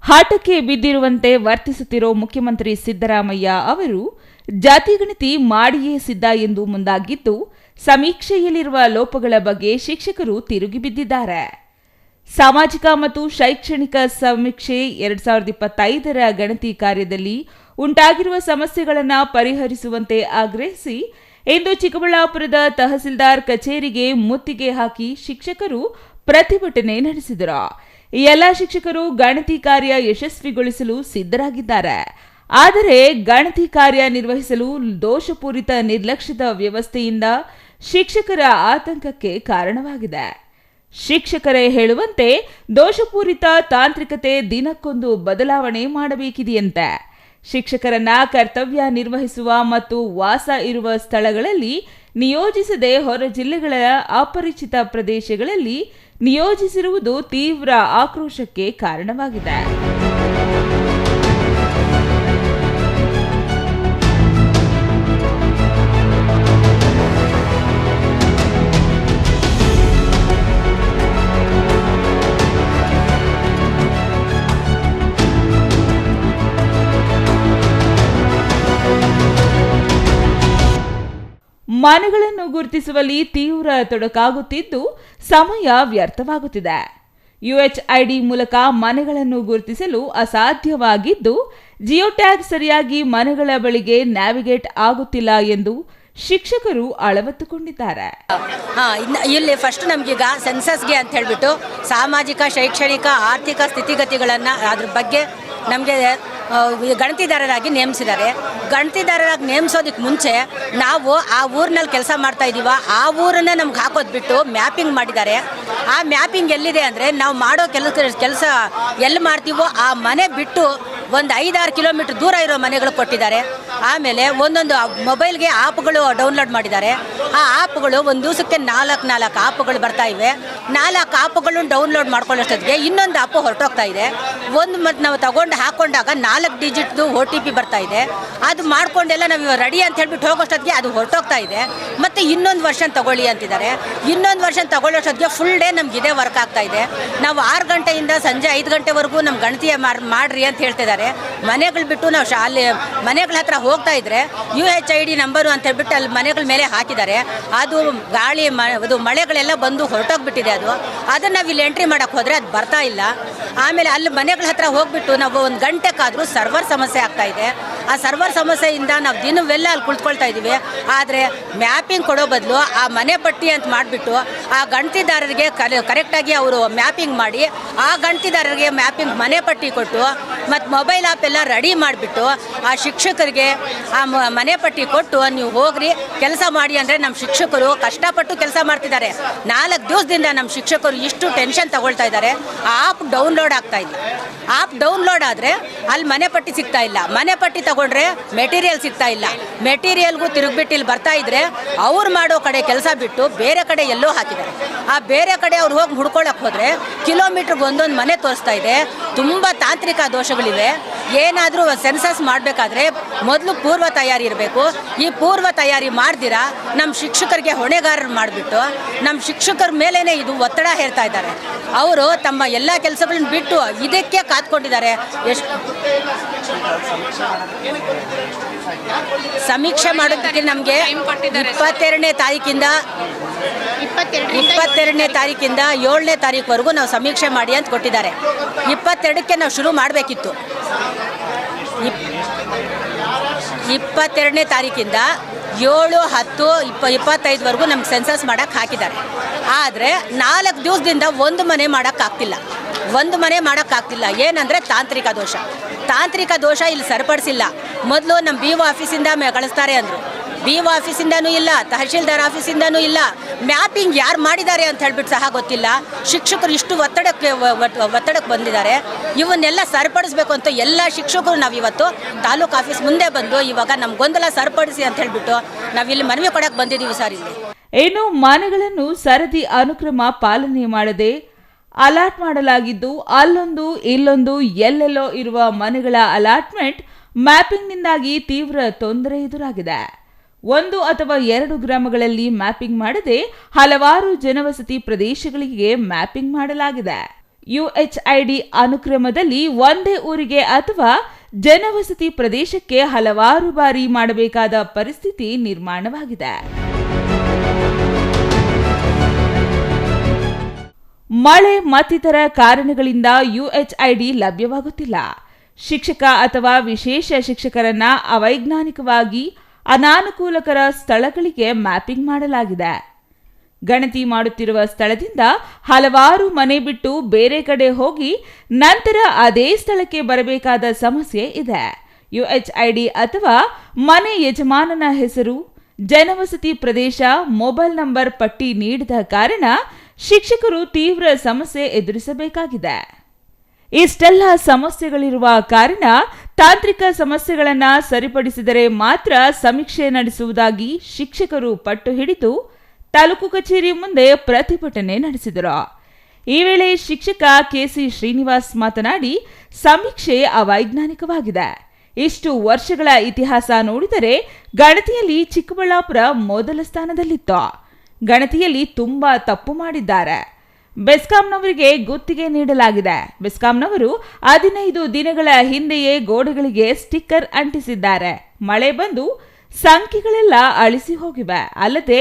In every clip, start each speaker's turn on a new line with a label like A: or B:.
A: ಹಾಟಕ್ಕೆ ಬಿದ್ದಿರುವಂತೆ ವರ್ತಿಸುತ್ತಿರೋ ಮುಖ್ಯಮಂತ್ರಿ ಸಿದ್ದರಾಮಯ್ಯ ಅವರು ಜಾತಿಗಣತಿ ಮಾಡಿಯೇ ಸಿದ್ಧ ಎಂದು ಮುಂದಾಗಿದ್ದು, ಸಮೀಕ್ಷೆಯಲ್ಲಿರುವ ಲೋಪಗಳ ಬಗ್ಗೆ ಶಿಕ್ಷಕರು ತಿರುಗಿ ಬಿದ್ದಿದ್ದಾರೆ. ಸಾಮಾಜಿಕ ಮತ್ತು ಶೈಕ್ಷಣಿಕ ಸಮೀಕ್ಷೆ 2025ರ ಗಣತಿ ಕಾರ್ಯದಲ್ಲಿ ಉಂಟಾಗಿರುವ ಸಮಸ್ಯೆಗಳನ್ನು ಪರಿಹರಿಸುವಂತೆ ಆಗ್ರಹಿಸಿ ಇಂದು ಚಿಕ್ಕಬಳ್ಳಾಪುರದ ತಹಸೀಲ್ದಾರ್ ಕಚೇರಿಗೆ ಮುತ್ತಿಗೆ ಹಾಕಿ ಶಿಕ್ಷಕರು ಪ್ರತಿಭಟನೆ ನಡೆಸಿದರು. ಎಲ್ಲ ಶಿಕ್ಷಕರು ಗಣತಿ ಕಾರ್ಯ ಯಶಸ್ವಿಗೊಳಿಸಲು ಸಿದ್ಧರಾಗಿದ್ದಾರೆ. ಆದರೆ ಗಣತಿ ಕಾರ್ಯ ನಿರ್ವಹಿಸಲು ದೋಷಪೂರಿತ ನಿರ್ಲಕ್ಷ್ಯದ ವ್ಯವಸ್ಥೆಯಿಂದ ಶಿಕ್ಷಕರ ಆತಂಕಕ್ಕೆ ಕಾರಣವಾಗಿದೆ. ಶಿಕ್ಷಕರೇ ಹೇಳುವಂತೆ ದೋಷಪೂರಿತ ತಾಂತ್ರಿಕತೆ ದಿನಕ್ಕೊಂದು ಬದಲಾವಣೆ ಮಾಡಬೇಕಿದೆಯಂತೆ. ಶಿಕ್ಷಕರನ್ನ ಕರ್ತವ್ಯ ನಿರ್ವಹಿಸುವ ಮತ್ತು ವಾಸ ಇರುವ ಸ್ಥಳಗಳಲ್ಲಿ ನಿಯೋಜಿಸದೆ ಹೊರ ಜಿಲ್ಲೆಗಳ ಅಪರಿಚಿತ ಪ್ರದೇಶಗಳಲ್ಲಿ ನಿಯೋಜಿಸಿರುವುದು ತೀವ್ರ ಆಕ್ರೋಶಕ್ಕೆ ಕಾರಣವಾಗಿದೆ. ಮನೆಗಳನ್ನು ಗುರುತಿಸುವಲ್ಲಿ ತೀವ್ರ ತೊಡಕಾಗುತ್ತಿದ್ದು ಸಮಯ ವ್ಯರ್ಥವಾಗುತ್ತಿದೆ. ಯುಎಚ್ಐಡಿ ಮೂಲಕ ಮನೆಗಳನ್ನು ಗುರುತಿಸಲು ಅಸಾಧ್ಯವಾಗಿದ್ದು, ಜಿಯೋ ಟ್ಯಾಗ್ ಸರಿಯಾಗಿ ಮನೆಗಳ ಬಳಿಗೆ ನ್ಯಾವಿಗೇಟ್ ಆಗುತ್ತಿಲ್ಲ ಎಂದು ಶಿಕ್ಷಕರು ಅಳವತ್ತುಕೊಂಡಿದ್ದಾರೆ.
B: ಇಲ್ಲಿ ಫಸ್ಟ್ ನಮಗೀಗ ಸೆನ್ಸಸ್ಗೆ ಅಂತ ಹೇಳಿಬಿಟ್ಟು ಸಾಮಾಜಿಕ, ಶೈಕ್ಷಣಿಕ, ಆರ್ಥಿಕ ಸ್ಥಿತಿಗತಿಗಳನ್ನು ಅದ್ರ ಬಗ್ಗೆ ನಮಗೆ ಗಣತಿದಾರರಾಗಿ ನೇಮಿಸಿದ್ದಾರೆ. ಗಣತಿದಾರರಾಗಿ ನೇಮಿಸೋದಕ್ಕೆ ಮುಂಚೆ ನಾವು ಆ ಊರಿನಲ್ಲಿ ಕೆಲಸ ಮಾಡ್ತಾ ಇದ್ದೀವ, ಆ ಊರನ್ನೇ ನಮ್ಗೆ ಹಾಕೋದು ಬಿಟ್ಟು ಮ್ಯಾಪಿಂಗ್ ಮಾಡಿದ್ದಾರೆ. ಆ ಮ್ಯಾಪಿಂಗ್ ಎಲ್ಲಿದೆ ಅಂದರೆ ನಾವು ಮಾಡೋ ಕೆಲಸ ಎಲ್ಲಿ ಮಾಡ್ತೀವೋ ಆ ಮನೆ ಬಿಟ್ಟು ಒಂದು 5-6 ಕಿಲೋಮೀಟ್ರ್ ದೂರ ಇರೋ ಮನೆಗಳು ಕೊಟ್ಟಿದ್ದಾರೆ. ಆಮೇಲೆ ಒಂದೊಂದು ಮೊಬೈಲ್ಗೆ ಆ್ಯಪ್ಗಳು ಡೌನ್ಲೋಡ್ ಮಾಡಿದ್ದಾರೆ. ಆ ಆ್ಯಪ್ಗಳು ಒಂದು ದಿವಸಕ್ಕೆ 4 ಆ್ಯಪ್ಗಳು ಬರ್ತಾ ಇವೆ. 4 ಆ್ಯಪ್ಗಳನ್ನು ಡೌನ್ಲೋಡ್ ಮಾಡ್ಕೊಳ್ಳೋಷ್ಟೊತ್ತಿಗೆ ಇನ್ನೊಂದು ಆ್ಯಪ್ ಹೊರಟೋಗ್ತಾ ಇದೆ. ಒಂದು ಮತ್ತು ನಾವು ತಗೊಂಡು ಹಾಕೊಂಡಾಗ 4 ಡಿಜಿಟ್ದು OTP ಬರ್ತಾ ಇದೆ. ಅದು ಮಾಡ್ಕೊಂಡೆಲ್ಲ ನಾವು ರೆಡಿ ಅಂತ ಹೇಳ್ಬಿಟ್ಟು ಹೋಗೋಷ್ಟೊತ್ತಿಗೆ ಅದು ಹೊರಟೋಗ್ತಾ ಇದೆ. ಮತ್ತು ಇನ್ನೊಂದು ವರ್ಷನ್ ತಗೊಳ್ಳಿ ಅಂತಿದ್ದಾರೆ. ಇನ್ನೊಂದು ವರ್ಷನ್ ತಗೊಳ್ಳೋಷ್ಟೊತ್ತಿಗೆ ಫುಲ್ ಡೇ ನಮ್ಗೆ ಇದೇ ವರ್ಕ್ ಆಗ್ತಾ ಇದೆ. ನಾವು 6 ಗಂಟೆಯಿಂದ ಸಂಜೆ 5 ಗಂಟೆವರೆಗೂ ನಮ್ಮ ಗಣತಿಯ ಮಾಡ್ರಿ ಅಂತ ಹೇಳ್ತಿದ್ದಾರೆ. ಮನೆಗಳು ಬಿಟ್ಟು ನಾವು ಮನೆಗಳ ಹತ್ರ ಹೋಗ್ತಾ ಇದ್ರೆ UHID ನಂಬರು ಅಂತ ಹೇಳ್ಬಿಟ್ಟು ಅಲ್ಲಿ ಮನೆಗಳ ಮೇಲೆ ಹಾಕಿದ್ದಾರೆ. ಅದು ಗಾಳಿ ಅದು ಮಳೆಗಳೆಲ್ಲ ಬಂದು ಹೊರಟೋಗ್ಬಿಟ್ಟಿದೆ. ಅದನ್ನು ನಾವು ಇಲ್ಲಿ ಎಂಟ್ರಿ ಮಾಡೋಕ್ಕೆ ಹೋದರೆ ಅದು ಬರ್ತಾ ಇಲ್ಲ. ಆಮೇಲೆ ಅಲ್ಲಿ ಮನೆಗಳ ಹತ್ರ ಹೋಗ್ಬಿಟ್ಟು ನಾವು 1 ಗಂಟೆಗಾದರೂ ಸರ್ವರ್ ಸಮಸ್ಯೆ ಆಗ್ತಾ ಇದೆ. ಆ ಸರ್ವರ್ ಸಮಸ್ಯೆಯಿಂದ ನಾವು ದಿನವೆಲ್ಲ ಅಲ್ಲಿ ಕುಳಿತುಕೊಳ್ತಾ ಇದ್ದೀವಿ. ಆದರೆ ಮ್ಯಾಪಿಂಗ್ ಕೊಡೋ ಬದಲು ಆ ಮನೆ ಪಟ್ಟಿ ಅಂತ ಮಾಡಿಬಿಟ್ಟು ಆ ಗಣತಿದಾರರಿಗೆ ಕರೆಕ್ಟಾಗಿ ಅವರು ಮ್ಯಾಪಿಂಗ್ ಮಾಡಿ ಆ ಗಣತಿದಾರರಿಗೆ ಮ್ಯಾಪಿಂಗ್ ಮನೆ ಪಟ್ಟಿ ಕೊಟ್ಟು ಮತ್ತು ಮೊಬೈಲ್ ಆ್ಯಪ್ ಎಲ್ಲ ರೆಡಿ ಮಾಡಿಬಿಟ್ಟು ಆ ಶಿಕ್ಷಕರಿಗೆ ಆ ಮನೆ ಪಟ್ಟಿ ಕೊಟ್ಟು ನೀವು ಹೋಗ್ರಿ ಕೆಲಸ ಮಾಡಿ ಅಂದರೆ ನಮ್ಮ ಶಿಕ್ಷಕರು ಕಷ್ಟಪಟ್ಟು ಕೆಲಸ ಮಾಡ್ತಿದ್ದಾರೆ. 4 ದಿವಸದಿಂದ ನಮ್ಮ ಶಿಕ್ಷಕರು ಇಷ್ಟು ಟೆನ್ಷನ್ ತಗೊಳ್ತಾ ಇದ್ದಾರೆ. ಆ ಆ್ಯಪ್ ಡೌನ್ಲೋಡ್ ಆಗ್ತಾ ಇಲ್ಲ. ಆ್ಯಪ್ ಡೌನ್ಲೋಡ್ ಆದರೆ ಅಲ್ಲಿ ಮನೆ ಪಟ್ಟಿ ಸಿಗ್ತಾ ಇಲ್ಲ. ಮನೆ ಪಟ್ಟಿ ತಗೊಂಡ್ರೆ ಮೆಟೀರಿಯಲ್ ಸಿಗ್ತಾ ಇಲ್ಲ. ಮೆಟೀರಿಯಲ್ಗೂ ತಿರುಗಿಬಿಟ್ಟು ಇಲ್ಲಿ ಬರ್ತಾ ಇದ್ರೆ ಅವ್ರು ಮಾಡೋ ಕಡೆ ಕೆಲಸ ಬಿಟ್ಟು ಬೇರೆ ಕಡೆ ಎಲ್ಲೋ ಹಾಕಿದ್ದಾರೆ. ಆ ಬೇರೆ ಕಡೆ ಅವ್ರು ಹೋಗಿ ಹುಡ್ಕೊಳ್ಳೋಕೆ ಹೋದರೆ ಕಿಲೋಮೀಟ್ರಿಗೆ ಒಂದೊಂದು ಮನೆ ತೋರಿಸ್ತಾ ಇದೆ. ತುಂಬ ತಾಂತ್ರಿಕ ದೋಷಗಳಿವೆ. ಏನಾದರೂ ಸೆನ್ಸಸ್ ಮಾಡಬೇಕಾದ್ರೆ ಮೊದಲು ಪೂರ್ವ ತಯಾರಿ ಇರಬೇಕು. ಈ ಪೂರ್ವ ತಯಾರಿ ಮಾಡ್ದಿರಾ ನಮ್ಮ ಶಿಕ್ಷಕರಿಗೆ ಹೊಣೆಗಾರರು ಮಾಡಿಬಿಟ್ಟು ನಮ್ಮ ಶಿಕ್ಷಕರ ಮೇಲೇ ಇದು ಒತ್ತಡ ಹೇರ್ತಾ ಇದ್ದಾರೆ. ಅವರು ತಮ್ಮ ಎಲ್ಲ ಕೆಲಸಗಳನ್ನ ಬಿಟ್ಟು ಇದಕ್ಕೆ ಕಾತ್ಕೊಂಡಿದ್ದಾರೆ. ಎಷ್ಟು ಸಮೀಕ್ಷೆ ಮಾಡೋದಕ್ಕೆ ನಮಗೆ 22ನೇ ತಾರೀಕಿಂದ 7ನೇ ತಾರೀಕುವರೆಗೂ ನಾವು ಸಮೀಕ್ಷೆ ಮಾಡಿ ಅಂತ ಕೊಟ್ಟಿದ್ದಾರೆ. 22ಕ್ಕೆ ನಾವು ಶುರು ಮಾಡಬೇಕಿತ್ತು. 22ನೇ ತಾರೀಕಿಂದ 7, 10, 25ವರೆಗೂ ನಮ್ಗೆ ಸೆನ್ಸಸ್ ಮಾಡೋಕ್ಕೆ ಹಾಕಿದ್ದಾರೆ. ಆದರೆ 4 ದಿವಸದಿಂದ ಒಂದು ಮನೆ ಮಾಡೋಕ್ಕಾಗ್ತಿಲ್ಲ. ಏನಂದರೆ ತಾಂತ್ರಿಕ ದೋಷ ಇಲ್ಲಿ ಸರಿಪಡಿಸಿಲ್ಲ. ಮೊದಲು ನಮ್ಮ BO ಆಫೀಸಿಂದ ಕಳಿಸ್ತಾರೆ ಅಂದರು. BO ಆಫೀಸಿಂದನೂ ಇಲ್ಲ, ತಹಶೀಲ್ದಾರ್ ಆಫೀಸಿಂದನೂ ಇಲ್ಲ. ಮ್ಯಾಪಿಂಗ್ ಯಾರು ಮಾಡಿದ್ದಾರೆ ಅಂತ ಹೇಳ್ಬಿಟ್ಟು ಸಹ ಗೊತ್ತಿಲ್ಲ. ಶಿಕ್ಷಕರು ಇಷ್ಟು ಒತ್ತಡಕ್ಕೆ ಬಂದಿದ್ದಾರೆ. ಇವನ್ನೆಲ್ಲ ಸರಿಪಡಿಸ್ಬೇಕು ಅಂತ ಎಲ್ಲ ಶಿಕ್ಷಕರು ನಾವಿವತ್ತು ತಾಲೂಕು ಆಫೀಸ್ ಮುಂದೆ ಬಂದು ಇವಾಗ ನಮ್ಮ ಗೊಂದಲ ಸರಿಪಡಿಸಿ ಅಂತ ಹೇಳ್ಬಿಟ್ಟು ನಾವಿಲ್ಲಿ ಮನವಿ ಕೊಡಕ್ಕೆ ಬಂದಿದ್ದೀವಿ ಸರ್. ಇಲ್ಲಿ
A: ಏನು ಮನೆಗಳನ್ನು ಸರದಿ ಅನುಕ್ರಮ ಪಾಲನೆ ಮಾಡದೆ ಅಲಾಟ್ ಮಾಡಲಾಗಿದ್ದು, ಅಲ್ಲೊಂದು ಇಲ್ಲೊಂದು ಎಲ್ಲೆಲ್ಲೋ ಇರುವ ಮನೆಗಳ ಅಲಾಟ್ಮೆಂಟ್ ಮ್ಯಾಪಿಂಗ್ನಿಂದಾಗಿ ತೀವ್ರ ತೊಂದರೆ ಎದುರಾಗಿದೆ. 1 ಅಥವಾ 2 ಗ್ರಾಮಗಳಲ್ಲಿ ಮ್ಯಾಪಿಂಗ್ ಮಾಡದೆ ಹಲವಾರು ಜನವಸತಿ ಪ್ರದೇಶಗಳಿಗೆ ಮ್ಯಾಪಿಂಗ್ ಮಾಡಲಾಗಿದೆ. ಯುಎಚ್ಐಡಿ ಅನುಕ್ರಮದಲ್ಲಿ ಒಂದೇ ಊರಿಗೆ ಅಥವಾ ಜನವಸತಿ ಪ್ರದೇಶಕ್ಕೆ ಹಲವಾರು ಬಾರಿ ಮಾಡಬೇಕಾದ ಪರಿಸ್ಥಿತಿ ನಿರ್ಮಾಣವಾಗಿದೆ. ಮಳೆ ಮತ್ತಿತರ ಕಾರಣಗಳಿಂದ ಯುಎಚ್ಐಡಿ ಲಭ್ಯವಾಗುತ್ತಿಲ್ಲ. ಶಿಕ್ಷಕ ಅಥವಾ ವಿಶೇಷ ಶಿಕ್ಷಕರನ್ನ ಅವೈಜ್ಞಾನಿಕವಾಗಿ ಅನಾನುಕೂಲಕರ ಸ್ಥಳಗಳಿಗೆ ಮ್ಯಾಪಿಂಗ್ ಮಾಡಲಾಗಿದೆ. ಗಣತಿ ಮಾಡುತ್ತಿರುವ ಸ್ಥಳದಿಂದ ಹಲವಾರು ಮನೆ ಬಿಟ್ಟು ಬೇರೆ ಕಡೆ ಹೋಗಿ ನಂತರ ಅದೇ ಸ್ಥಳಕ್ಕೆ ಬರಬೇಕಾದ ಸಮಸ್ಯೆ ಇದೆ. ಯುಎಚ್ಐಡಿ ಅಥವಾ ಮನೆ ಯಜಮಾನನ ಹೆಸರು, ಜನವಸತಿ ಪ್ರದೇಶ, ಮೊಬೈಲ್ ನಂಬರ್ ಪಟ್ಟಿ ನೀಡದ ಕಾರಣ ಶಿಕ್ಷಕರು ತೀವ್ರ ಸಮಸ್ಯೆ ಎದುರಿಸಬೇಕಾಗಿದೆ. ಇಷ್ಟೆಲ್ಲ ಸಮಸ್ಯೆಗಳಿರುವ ಕಾರಣ ತಾಂತ್ರಿಕ ಸಮಸ್ಯೆಗಳನ್ನು ಸರಿಪಡಿಸಿದರೆ ಮಾತ್ರ ಸಮೀಕ್ಷೆ ನಡೆಸುವುದಾಗಿ ಶಿಕ್ಷಕರು ಪಟ್ಟು ಹಿಡಿದು ತಾಲೂಕು ಕಚೇರಿ ಮುಂದೆ ಪ್ರತಿಭಟನೆ ನಡೆಸಿದರು. ಈ ವೇಳೆ ಶಿಕ್ಷಕ ಕೆಸಿ ಶ್ರೀನಿವಾಸ್ ಮಾತನಾಡಿ, ಸಮೀಕ್ಷೆ ಅವೈಜ್ಞಾನಿಕವಾಗಿದೆ. ಇಷ್ಟು ವರ್ಷಗಳ ಇತಿಹಾಸ ನೋಡಿದರೆ ಗಣತಿಯಲ್ಲಿ ಚಿಕ್ಕಬಳ್ಳಾಪುರ ಮೊದಲ ಸ್ಥಾನದಲ್ಲಿತ್ತು. ಗಣತಿಯಲ್ಲಿ ತುಂಬಾ ತಪ್ಪು ಮಾಡಿದ್ದಾರೆ. ಬೆಸ್ಕಾಂನವರಿಗೆ ಗುತ್ತಿಗೆ ನೀಡಲಾಗಿದೆ. ಬೆಸ್ಕಾಂನವರು 15 ದಿನಗಳ ಹಿಂದೆಯೇ ಗೋಡೆಗಳಿಗೆ ಸ್ಟಿಕ್ಕರ್ ಅಂಟಿಸಿದ್ದಾರೆ. ಮಳೆ ಬಂದು ಸಂಖ್ಯೆಗಳೆಲ್ಲ ಅಳಿಸಿ ಹೋಗಿವೆ. ಅಲ್ಲದೆ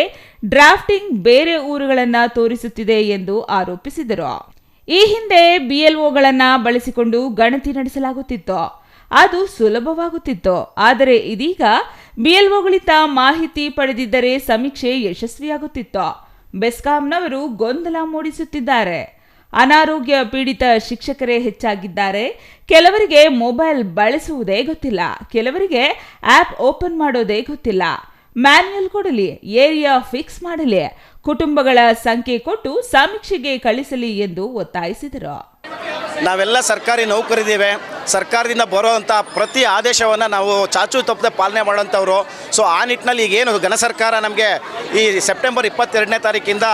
A: ಡ್ರಾಫ್ಟಿಂಗ್ ಬೇರೆ ಊರುಗಳನ್ನ ತೋರಿಸುತ್ತಿದೆ ಎಂದು ಆರೋಪಿಸಿದರು. ಈ ಹಿಂದೆ ಬಿಎಲ್ಒಗಳನ್ನ ಬಳಸಿಕೊಂಡು ಗಣತಿ ನಡೆಸಲಾಗುತ್ತಿತ್ತು. ಅದು ಸುಲಭವಾಗುತ್ತಿತ್ತು. ಆದರೆ ಇದೀಗ ಬಿಎಲ್ಒಗಳಿಂದ ಮಾಹಿತಿ ಪಡೆದಿದ್ದರೆ ಸಮೀಕ್ಷೆ ಯಶಸ್ವಿಯಾಗುತ್ತಿತ್ತು. ಬೆಸ್ಕಾಂನವರು ಗೊಂದಲ ಮೂಡಿಸುತ್ತಿದ್ದಾರೆ. ಅನಾರೋಗ್ಯ ಪೀಡಿತ ಶಿಕ್ಷಕರೇ ಹೆಚ್ಚಾಗಿದ್ದಾರೆ. ಕೆಲವರಿಗೆ ಮೊಬೈಲ್ ಬಳಸುವುದೇ ಗೊತ್ತಿಲ್ಲ, ಕೆಲವರಿಗೆ ಆಪ್ ಓಪನ್ ಮಾಡೋದೇ ಗೊತ್ತಿಲ್ಲ. ಮ್ಯಾನ್ಯಲ್ ಕೊಡಲಿ, ಏರಿಯಾ ಫಿಕ್ಸ್ ಮಾಡಲಿ, ಕುಟುಂಬಗಳ ಸಂಖ್ಯೆ ಕೊಟ್ಟು ಸಮೀಕ್ಷೆಗೆ ಕಳಿಸಲಿ ಎಂದು ಒತ್ತಾಯಿಸಿದರು.
C: ನಾವೆಲ್ಲ ಸರ್ಕಾರಿ ನೌಕರಿದ್ದೀವಿ. ಸರ್ಕಾರದಿಂದ ಬರೋವಂಥ ಪ್ರತಿ ಆದೇಶವನ್ನು ನಾವು ಚಾಚು ತಪ್ಪದೆ ಪಾಲನೆ ಮಾಡೋಂಥವ್ರು. ಸೊ ಆ ನಿಟ್ಟಿನಲ್ಲಿ ಈಗೇನು ಘನ ಸರ್ಕಾರ ನಮಗೆ ಈ ಸೆಪ್ಟೆಂಬರ್ 22ನೇ ತಾರೀಕಿಂದ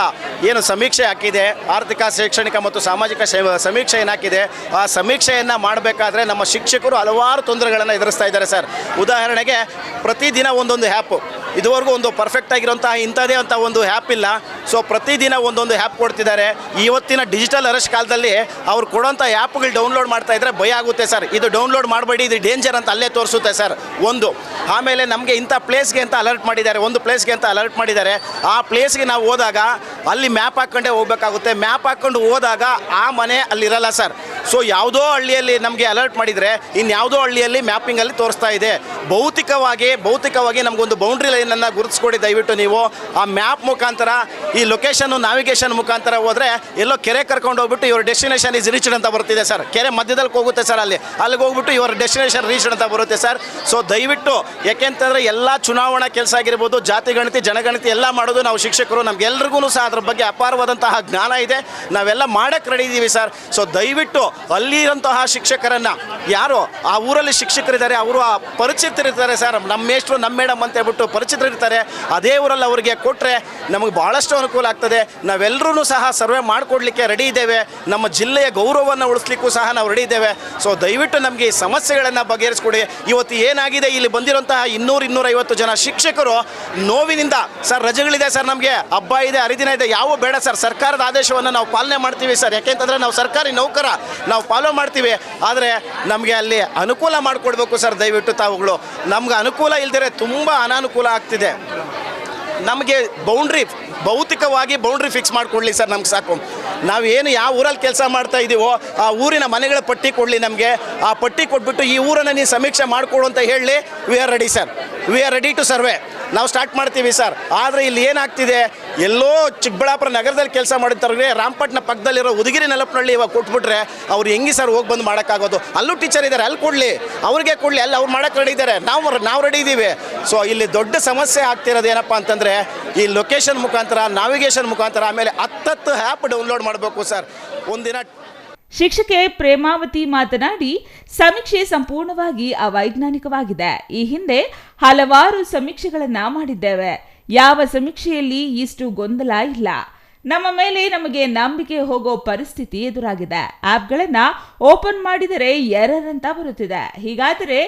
C: ಏನು ಸಮೀಕ್ಷೆ ಹಾಕಿದೆ, ಆರ್ಥಿಕ, ಶೈಕ್ಷಣಿಕ ಮತ್ತು ಸಾಮಾಜಿಕ ಸಮೀಕ್ಷೆ ಏನು ಹಾಕಿದೆ, ಆ ಸಮೀಕ್ಷೆಯನ್ನು ಮಾಡಬೇಕಾದ್ರೆ ನಮ್ಮ ಶಿಕ್ಷಕರು ಹಲವಾರು ತೊಂದರೆಗಳನ್ನು ಎದುರಿಸ್ತಾ ಇದ್ದಾರೆ ಸರ್. ಉದಾಹರಣೆಗೆ ಪ್ರತಿದಿನ ಒಂದೊಂದು ಆ್ಯಪು, ಇದುವರೆಗೂ ಒಂದು ಪರ್ಫೆಕ್ಟ್ ಆಗಿರೋಂಥ ಇಂಥದೇ ಅಂತ ಒಂದು ಆ್ಯಪ್ ಇಲ್ಲ. ಸೊ ಪ್ರತಿದಿನ ಒಂದೊಂದು ಆ್ಯಪ್ ಕೊಡ್ತಿದ್ದಾರೆ. ಇವತ್ತಿನ ಡಿಜಿಟಲ್ ಅರೆಸ್ಟ್ ಕಾಲದಲ್ಲಿ ಅವ್ರು ಕೊಡೋಂಥ ಆ್ಯಪ್ಗಳು ಡೌನ್ಲೋಡ್ ಮಾಡ್ತಾ ಇದ್ರೆ ಭಯ ಆಗುತ್ತೆ ಸರ್. ಇದು ಡೌನ್ಲೋಡ್ ಮಾಡಬೇಡಿ, ಇದು ಡೇಂಜರ್ ಅಂತ ಅಲ್ಲೇ ತೋರಿಸುತ್ತೆ ಸರ್ ಒಂದು. ಆಮೇಲೆ ನಮಗೆ ಇಂಥ ಪ್ಲೇಸ್ಗೆ ಅಂತ ಅಲರ್ಟ್ ಮಾಡಿದ್ದಾರೆ, ಒಂದು ಪ್ಲೇಸ್ಗೆ ಅಂತ ಅಲರ್ಟ್ ಮಾಡಿದ್ದಾರೆ. ಆ ಪ್ಲೇಸ್ಗೆ ನಾವು ಹೋದಾಗ ಅಲ್ಲಿ ಮ್ಯಾಪ್ ಹಾಕ್ಕೊಂಡೇ ಹೋಗ್ಬೇಕಾಗುತ್ತೆ. ಮ್ಯಾಪ್ ಹಾಕ್ಕೊಂಡು ಹೋದಾಗ ಆ ಮನೆ ಅಲ್ಲಿರಲ್ಲ ಸರ್. ಸೊ ಯಾವುದೋ ಹಳ್ಳಿಯಲ್ಲಿ ನಮಗೆ ಅಲರ್ಟ್ ಮಾಡಿದರೆ ಇನ್ಯಾವುದೋ ಹಳ್ಳಿಯಲ್ಲಿ ಮ್ಯಾಪಿಂಗಲ್ಲಿ ತೋರಿಸ್ತಾ ಇದೆ. ಭೌತಿಕವಾಗಿ ನಮಗೊಂದು ಬೌಂಡ್ರಿ ಲೈನನ್ನು ಗುರುತಿಸ್ಕೊಡಿ ದಯವಿಟ್ಟು ನೀವು. ಆ ಮ್ಯಾಪ್ ಮುಖಾಂತರ, ಈ ಲೊಕೇಶನ್ನು ನಾವಿಗೇಷನ್ ಮುಖಾಂತರ ಹೋದರೆ ಎಲ್ಲೋ ಕೆರೆ ಕರ್ಕೊಂಡು ಹೋಗ್ಬಿಟ್ಟು ಇವ್ರ ಡೆಸ್ಟಿನೇಷನ್ ಇಸ್ ರೀಚ್ಡ್ ಅಂತ ಬರ್ತಿದೆ ಸರ್. ಕೆರೆ ಮಧ್ಯದಲ್ಲಿ ಹೋಗುತ್ತೆ ಸರ್, ಅಲ್ಲಿಗೆ ಹೋಗ್ಬಿಟ್ಟು ಇವರ ಡೆಸ್ಟಿನೇಷನ್ ರೀಚ್ಡ್ ಅಂತ ಬರುತ್ತೆ ಸರ್. ಸೊ ದಯವಿಟ್ಟು, ಯಾಕೆಂತಂದರೆ ಎಲ್ಲ ಚುನಾವಣಾ ಕೆಲಸ ಆಗಿರ್ಬೋದು, ಜಾತಿ ಗಣತಿ, ಜನಗಣತಿ ಎಲ್ಲ ಮಾಡೋದು ನಾವು ಶಿಕ್ಷಕರು, ನಮಗೆಲ್ರಿಗೂ ಸಹ ಅದ್ರ ಬಗ್ಗೆ ಅಪಾರವಾದಂತಹ ಜ್ಞಾನ ಇದೆ. ನಾವೆಲ್ಲ ಮಾಡೋಕ್ಕೆ ರೆಡಿ ಇದ್ದೀವಿ ಸರ್. ಸೊ ದಯವಿಟ್ಟು ಅಲ್ಲಿರೋಂತಹ ಶಿಕ್ಷಕರನ್ನು, ಯಾರು ಆ ಊರಲ್ಲಿ ಶಿಕ್ಷಕರಿದ್ದಾರೆ ಅವರು ಪರಿಚಿತರಿರ್ತಾರೆ ಸರ್, ನಮ್ಮ ಮೇಷ್ಟ್ರು, ನಮ್ಮ ಮೇಡಮ್ ಅಂತ ಹೇಳ್ಬಿಟ್ಟು ಪರಿಚಿತರಿರ್ತಾರೆ, ಅದೇ ಊರಲ್ಲಿ ಅವರಿಗೆ ಕೊಟ್ಟರೆ ನಮಗೆ ಭಾಳಷ್ಟು ಅನುಕೂಲ ಆಗ್ತದೆ. ನಾವೆಲ್ಲರೂ ಸಹ ಸರ್ವೆ ಮಾಡಿಕೊಡ್ಲಿಕ್ಕೆ ರೆಡಿ ಇದ್ದೇವೆ. ನಮ್ಮ ಜಿಲ್ಲೆಯ ಗೌರವವನ್ನು ಉಳಿಸ್ಲಿಕ್ಕೂ ಸಹ ನಾವು ರೆಡಿ ಇದ್ದೇವೆ. ಸೊ ದಯವಿಟ್ಟು ನಮಗೆ ಈ ಸಮಸ್ಯೆಗಳನ್ನು ಬಗೆಹರಿಸ್ಕೊಡಿ. ಇವತ್ತು ಏನಾಗಿದೆ, ಇಲ್ಲಿ ಬಂದಿರೋಂತಹ 200-250 ಜನ ಶಿಕ್ಷಕರು ನೋವಿನಿಂದ, ಸರ್ ರಜೆಗಳಿದೆ ಸರ್, ನಮಗೆ ಹಬ್ಬ ಇದೆ, ಹರಿದಿನ ಇದೆ, ಯಾವ ಬೇಡ ಸರ್, ಸರ್ಕಾರದ ಆದೇಶವನ್ನು ನಾವು ಪಾಲನೆ ಮಾಡ್ತೀವಿ ಸರ್. ಯಾಕೆಂತಂದರೆ ನಾವು ಸರ್ಕಾರಿ ನೌಕರ, ನಾವು ಫಾಲೋ ಮಾಡ್ತೀವಿ. ಆದರೆ ನಮಗೆ ಅಲ್ಲಿ ಅನುಕೂಲ ಮಾಡಿಕೊಡ್ಬೇಕು ಸರ್ ದಯವಿಟ್ಟು ತಾವುಗಳು. ನಮ್ಗೆ ಅನುಕೂಲ ಇಲ್ದಿರೆ ತುಂಬ ಅನಾನುಕೂಲ ಆಗ್ತಿದೆ. ನಮಗೆ ಭೌತಿಕವಾಗಿ ಬೌಂಡ್ರಿ ಫಿಕ್ಸ್ ಮಾಡಿಕೊಡ್ಲಿ ಸರ್, ನಮ್ಗೆ ಸಾಕು. ನಾವೇನು ಯಾವ ಊರಲ್ಲಿ ಕೆಲಸ ಮಾಡ್ತಾ ಇದ್ದೀವೋ ಆ ಊರಿನ ಮನೆಗಳ ಪಟ್ಟಿ ಕೊಡಲಿ ನಮಗೆ. ಆ ಪಟ್ಟಿ ಕೊಟ್ಬಿಟ್ಟು ಈ ಊರನ್ನು ನೀವು ಸಮೀಕ್ಷೆ ಮಾಡಿಕೊಡು ಅಂತ ಹೇಳಿ, we are ready sir, we are ready to survey, ನಾವು ಸ್ಟಾರ್ಟ್ ಮಾಡ್ತೀವಿ ಸರ್. ಆದರೆ ಇಲ್ಲಿ ಏನಾಗ್ತಿದೆ, ಎಲ್ಲೋ ಚಿಕ್ಕಬಳ್ಳಾಪುರ ನಗರದಲ್ಲಿ ಕೆಲಸ ಮಾಡಿರ್ತಾರೆ, ರಾಮಪಟ್ಟಣ ಪಕ್ಕದಲ್ಲಿರೋ ಉದಗಿರಿ ನೆಲಪನಹಳ್ಳಿ ಇವಾಗ ಕೊಟ್ಬಿಟ್ರೆ ಅವ್ರು ಹೆಂಗೆ ಸರ್ ಹೋಗಿ ಬಂದು ಮಾಡೋಕ್ಕಾಗೋದು? ಅಲ್ಲೂ ಟೀಚರ್ ಇದ್ದಾರೆ, ಅಲ್ಲಿ ಕೊಡಲಿ, ಅವ್ರಿಗೆ ಕೊಡಲಿ, ಅಲ್ಲಿ ಅವ್ರು ಮಾಡೋಕ್ಕೆ ರೆಡಿ ಇದ್ದಾರೆ, ನಾವು ರೆಡಿ ಇದ್ದೀವಿ. ಸೊ ಇಲ್ಲಿ ದೊಡ್ಡ ಸಮಸ್ಯೆ ಆಗ್ತಿರೋದು ಏನಪ್ಪ ಅಂತಂದರೆ, ಈ ಲೊಕೇಶನ್ ಮುಖಾಂತರ, ನಾವಿಗೇಷನ್ ಮುಖಾಂತರ, ಆಮೇಲೆ 10 ಆ್ಯಪ್ ಡೌನ್ಲೋಡ್ ಮಾಡಬೇಕು ಸರ್ ಒಂದಿನ.
A: ಶಿಕ್ಷಕಿ ಪ್ರೇಮಾವತಿ ಮಾತನಾಡಿ, ಸಮೀಕ್ಷೆ ಸಂಪೂರ್ಣವಾಗಿ ಅವೈಜ್ಞಾನಿಕವಾಗಿದೆ. ಈ ಹಿಂದೆ ಹಲವಾರು ಸಮೀಕ್ಷೆಗಳನ್ನ ಮಾಡಿದ್ದೇವೆ. ಯಾವ ಸಮೀಕ್ಷೆಯಲ್ಲಿ ಇಷ್ಟು ಗೊಂದಲ ಇಲ್ಲ. ನಮ್ಮ ಮೇಲೆ ನಮಗೆ ನಂಬಿಕೆ ಹೋಗೋ ಪರಿಸ್ಥಿತಿ ಎದುರಾಗಿದೆ. ಆಪ್ಗಳನ್ನ ಓಪನ್ ಮಾಡಿದರೆ ಎರರ್ ಅಂತ ಬರುತ್ತಿದೆ. ಹೀಗಾದರೆ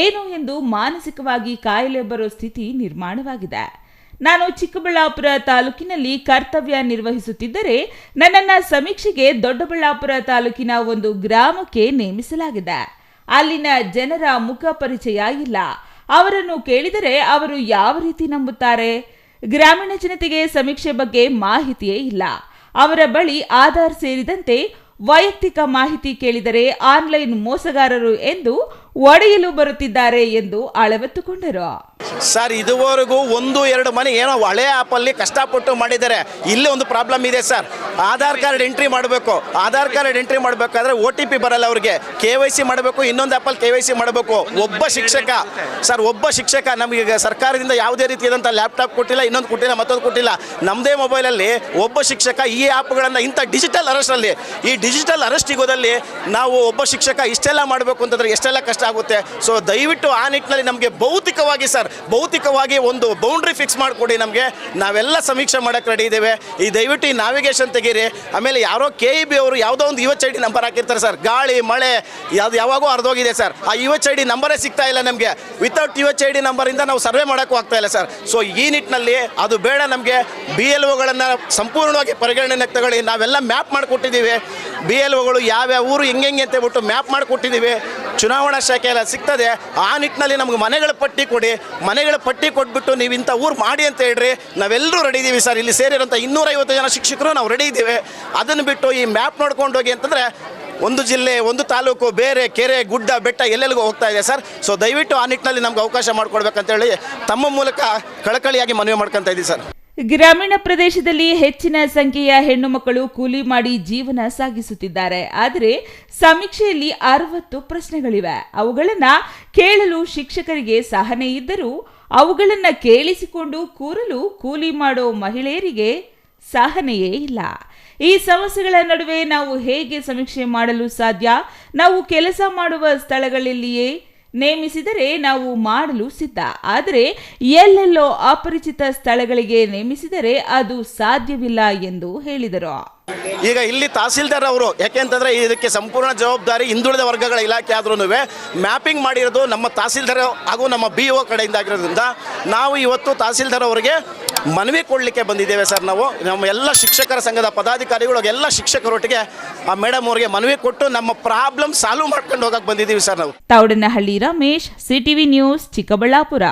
A: ಏನು ಎಂದು ಮಾನಸಿಕವಾಗಿ ಕಾಯಿಲೆ ಬರೋ ಸ್ಥಿತಿ ನಿರ್ಮಾಣವಾಗಿದೆ. ನಾನು ಚಿಕ್ಕಬಳ್ಳಾಪುರ ತಾಲೂಕಿನಲ್ಲಿ ಕರ್ತವ್ಯ ನಿರ್ವಹಿಸುತ್ತಿದ್ದರೆ ನನ್ನನ್ನು ಸಮೀಕ್ಷೆಗೆ ದೊಡ್ಡಬಳ್ಳಾಪುರ ತಾಲೂಕಿನ ಒಂದು ಗ್ರಾಮಕ್ಕೆ ನೇಮಿಸಲಾಗಿದೆ. ಅಲ್ಲಿನ ಜನರ ಮುಖ ಪರಿಚಯ ಇಲ್ಲ. ಅವರನ್ನು ಕೇಳಿದರೆ ಅವರು ಯಾವ ರೀತಿ ನಂಬುತ್ತಾರೆ? ಗ್ರಾಮೀಣ ಜನತೆಗೆ ಸಮೀಕ್ಷೆ ಬಗ್ಗೆ ಮಾಹಿತಿಯೇ ಇಲ್ಲ. ಅವರ ಬಳಿ ಆಧಾರ್ ಸೇರಿದಂತೆ ವೈಯಕ್ತಿಕ ಮಾಹಿತಿ ಕೇಳಿದರೆ ಆನ್ಲೈನ್ ಮೋಸಗಾರರು ಎಂದು ಒಡೆಯಲು ಬರುತ್ತಿದ್ದಾರೆ ಎಂದು ಅಳವತ್ತುಕೊಂಡರು.
C: ಸರ್, ಇದುವರೆಗೂ 1-2 ಮನೆ ಏನೋ ಹಳೆ ಆ್ಯಪಲ್ಲಿ ಕಷ್ಟಪಟ್ಟು ಮಾಡಿದ್ದಾರೆ. ಇಲ್ಲಿ ಒಂದು ಪ್ರಾಬ್ಲಮ್ ಇದೆ ಸರ್. ಆಧಾರ್ ಕಾರ್ಡ್ ಎಂಟ್ರಿ ಮಾಡಬೇಕು. ಆಧಾರ್ ಕಾರ್ಡ್ ಎಂಟ್ರಿ ಮಾಡಬೇಕಾದ್ರೆ OTP ಬರಲ್ಲ ಅವ್ರಿಗೆ. KYC ಮಾಡಬೇಕು, ಇನ್ನೊಂದು ಆ್ಯಪಲ್ಲಿ KYC ಮಾಡಬೇಕು. ಒಬ್ಬ ಶಿಕ್ಷಕ ನಮಗೆ ಸರ್ಕಾರದಿಂದ ಯಾವುದೇ ರೀತಿಯಾದಂಥ ಲ್ಯಾಪ್ಟಾಪ್ ಕೊಟ್ಟಿಲ್ಲ, ಇನ್ನೊಂದು ಕೊಟ್ಟಿಲ್ಲ, ಮತ್ತೊಂದು ಕೊಟ್ಟಿಲ್ಲ. ನಮ್ಮದೇ ಮೊಬೈಲಲ್ಲಿ ಒಬ್ಬ ಶಿಕ್ಷಕ ಈ ಆ್ಯಪ್ಗಳನ್ನು ಇಂಥ ಡಿಜಿಟಲ್ ಅರೆಸ್ಟಲ್ಲಿ, ಈ ಡಿಜಿಟಲ್ ಅರೆಸ್ಟ್ ಸಿಗೋದಲ್ಲಿ ನಾವು ಒಬ್ಬ ಶಿಕ್ಷಕ ಇಷ್ಟೆಲ್ಲ ಮಾಡಬೇಕು ಅಂತಂದರೆ ಎಷ್ಟೆಲ್ಲ ಕಷ್ಟ ಆಗುತ್ತೆ. ಸೊ ದಯವಿಟ್ಟು ಆ ನಿಟ್ಟಿನಲ್ಲಿ ನಮಗೆ ಭೌತಿಕವಾಗಿ ಒಂದು ಬೌಂಡ್ರಿ ಫಿಕ್ಸ್ ಮಾಡಿಕೊಡಿ. ನಮಗೆ ನಾವೆಲ್ಲ ಸಮೀಕ್ಷೆ ಮಾಡೋಕ್ಕೆ ರೆಡಿ ಇದ್ದೇವೆ. ದಯವಿಟ್ಟು ಈ ನಾವಿಗೇಷನ್ ತೆಗೀರಿ. ಆಮೇಲೆ ಯಾರೋ KEB ಅವರು ಯಾವುದೋ ಒಂದು UHID ನಂಬರ್ ಹಾಕಿರ್ತಾರೆ ಸರ್. ಗಾಳಿ ಮಳೆ ಯಾವಾಗೂ ಅರ್ಧೋಗಿದೆ ಸರ್. ಆ UHID ನಂಬರೇ ಸಿಗ್ತಾ ಇಲ್ಲ ನಮಗೆ. ವಿತೌಟ್ UHID ನಂಬರಿಂದ ನಾವು ಸರ್ವೆ ಮಾಡೋಕ್ಕೂ ಆಗ್ತಾ ಇಲ್ಲ ಸರ್. ಸೊ ಈ ನಿಟ್ಟಿನಲ್ಲಿ ಅದು ಬೇಡ. ನಮಗೆ BLOಗಳನ್ನು ಸಂಪೂರ್ಣವಾಗಿ ಪರಿಗಣನೆಗೆ ತಗೊಳ್ಳಿ. ನಾವೆಲ್ಲ ಮ್ಯಾಪ್ ಮಾಡಿಕೊಟ್ಟಿದ್ದೀವಿ. BLOಗಳು ಯಾವ್ಯಾವ ಊರು ಹೆಂಗೆ ಅಂತ ಹೇಳ್ಬಿಟ್ಟು ಮ್ಯಾಪ್ ಮಾಡಿಕೊಟ್ಟಿದ್ದೀವಿ. ಚುನಾವಣಾ ಶಾಖೆ ಎಲ್ಲ ಸಿಗ್ತದೆ. ಆ ನಿಟ್ಟಿನಲ್ಲಿ ನಮ್ಗೆ ಮನೆಗಳ ಪಟ್ಟಿ ಕೊಡಿ. ಮನೆಗಳ ಪಟ್ಟಿ ಕೊಟ್ಬಿಟ್ಟು ನೀವು ಇಂಥ ಊರು ಮಾಡಿ ಅಂತ ಹೇಳ್ರಿ. ನಾವೆಲ್ಲರೂ ರೆಡಿ ಇದ್ದೀವಿ ಸರ್. ಇಲ್ಲಿ ಸೇರಿರೋಂಥ 250 ಜನ ಶಿಕ್ಷಕರು ನಾವು ರೆಡಿ ಇದ್ದೀವಿ. ಅದನ್ನು ಬಿಟ್ಟು ಈ ಮ್ಯಾಪ್ ನೋಡ್ಕೊಂಡು ಹೋಗಿ ಅಂತಂದರೆ ಒಂದು ಜಿಲ್ಲೆ, ಒಂದು ತಾಲೂಕು, ಬೇರೆ ಕೆರೆ, ಗುಡ್ಡ, ಬೆಟ್ಟ ಎಲ್ಲೆಲ್ಲಿಗೂ ಹೋಗ್ತಾ ಇದೆ ಸರ್. ಸೊ ದಯವಿಟ್ಟು ಆ ನಿಟ್ಟಿನಲ್ಲಿ ನಮ್ಗೆ ಅವಕಾಶ ಮಾಡಿಕೊಡ್ಬೇಕಂತೇಳಿ ತಮ್ಮ ಮೂಲಕ ಕಳಕಳಿಯಾಗಿ ಮನವಿ ಮಾಡ್ಕೊತಾ ಇದ್ದೀವಿ ಸರ್.
A: ಗ್ರಾಮೀಣ ಪ್ರದೇಶದಲ್ಲಿ ಹೆಚ್ಚಿನ ಸಂಖ್ಯೆಯ ಹೆಣ್ಣು ಮಕ್ಕಳು ಕೂಲಿ ಮಾಡಿ ಜೀವನ ಸಾಗಿಸುತ್ತಿದ್ದಾರೆ. ಆದರೆ ಸಮೀಕ್ಷೆಯಲ್ಲಿ 60 ಪ್ರಶ್ನೆಗಳಿವೆ. ಅವುಗಳನ್ನು ಕೇಳಲು ಶಿಕ್ಷಕರಿಗೆ ಸಹನೆ ಇದ್ದರೂ ಅವುಗಳನ್ನು ಕೇಳಿಸಿಕೊಂಡು ಕೂರಲು ಕೂಲಿ ಮಾಡೋ ಮಹಿಳೆಯರಿಗೆ ಸಹನೆಯೇ ಇಲ್ಲ. ಈ ಸಮಸ್ಯೆಗಳ ನಡುವೆ ನಾವು ಹೇಗೆ ಸಮೀಕ್ಷೆ ಮಾಡಲು ಸಾಧ್ಯ? ನಾವು ಕೆಲಸ ಮಾಡುವ ಸ್ಥಳಗಳಲ್ಲಿಯೇ ನೇಮಿಸಿದರೆ ನಾವು ಮಾಡಲು ಸಿದ್ಧ. ಆದರೆ ಎಲ್ಲೆಲ್ಲೋ ಅಪರಿಚಿತ ಸ್ಥಳಗಳಿಗೆ ನೇಮಿಸಿದರೆ ಅದು ಸಾಧ್ಯವಿಲ್ಲ ಎಂದು ಹೇಳಿದರು.
C: ಈಗ ಇಲ್ಲಿ ತಹಸೀಲ್ದಾರ್ ಅವರು, ಯಾಕೆಂತಂದರೆ ಇದಕ್ಕೆ ಸಂಪೂರ್ಣ ಜವಾಬ್ದಾರಿ ಹಿಂದುಳಿದ ವರ್ಗಗಳ ಇಲಾಖೆ ಆದ್ರೂ ಮ್ಯಾಪಿಂಗ್ ಮಾಡಿರೋದು ನಮ್ಮ ತಹಸೀಲ್ದಾರ್ ಹಾಗೂ ನಮ್ಮ BO ಕಡೆಯಿಂದ ಆಗಿರೋದ್ರಿಂದ ನಾವು ಇವತ್ತು ತಹಸೀಲ್ದಾರ್ ಅವರಿಗೆ ಮನವಿ ಕೊಡಲಿಕ್ಕೆ ಬಂದಿದ್ದೇವೆ ಸರ್. ನಾವು ನಮ್ಮ ಎಲ್ಲ ಶಿಕ್ಷಕರ ಸಂಘದ ಪದಾಧಿಕಾರಿಗಳು ಎಲ್ಲ ಶಿಕ್ಷಕರೊಟ್ಟಿಗೆ ಆ ಮೇಡಮ್ ಅವರಿಗೆ ಮನವಿ ಕೊಟ್ಟು ನಮ್ಮ ಪ್ರಾಬ್ಲಮ್ ಸಾಲ್ವ್ ಮಾಡ್ಕೊಂಡು ಹೋಗಕ್ಕೆ ಬಂದಿದ್ದೀವಿ ಸರ್ ನಾವು.
A: Thoudanahalli Ramesh, CTV news, Chikkaballapur.